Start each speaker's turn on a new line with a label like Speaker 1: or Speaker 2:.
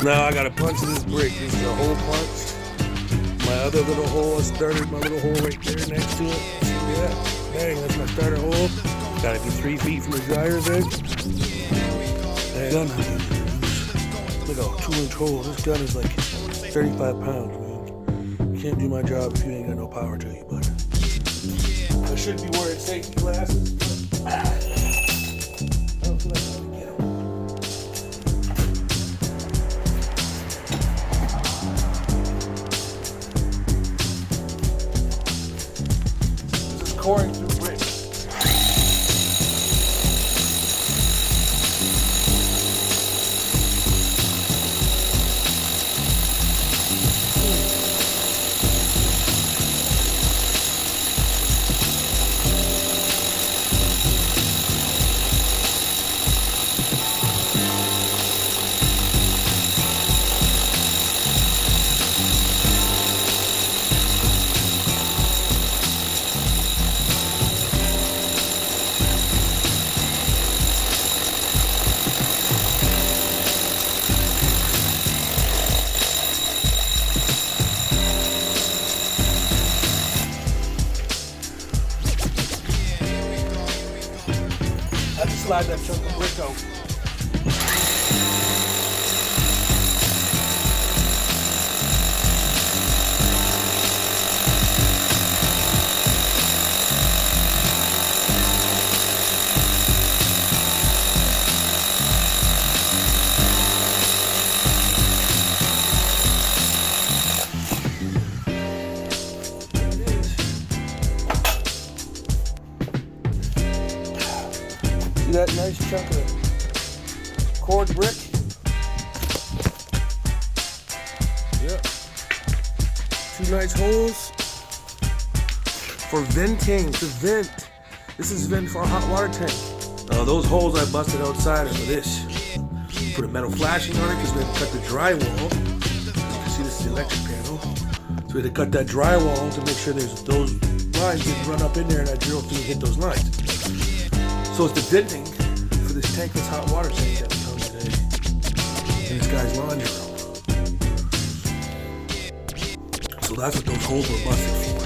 Speaker 1: Now I gotta punch this brick. This is a hole punch. My other little hole, I started my little hole right there next to it. See that? Bang, that's my starter hole. Gotta be 3 feet from the dryer's edge. And gun, look at 2-inch hole. This gun is like 35 pounds, man. You can't do my job if you ain't got no power to you, bud. I should be wearing safety glasses, but I don't feel like trying to get them. This is coring through brick. I just slide that chunk of brick out. See that nice chunk of cord brick? Yep. 2 nice holes for venting, to vent. This is vent for a hot water tank. Those holes I busted outside are for this. Put a metal flashing on it because we had to cut the drywall. You can see this is the electric panel. So we had to cut that drywall to make sure there's those lines didn't run up in there and that drill through hit those lines. So it's the venting for this tankless hot water tank that we found today in this guy's laundry room. So that's what those holes were busted for.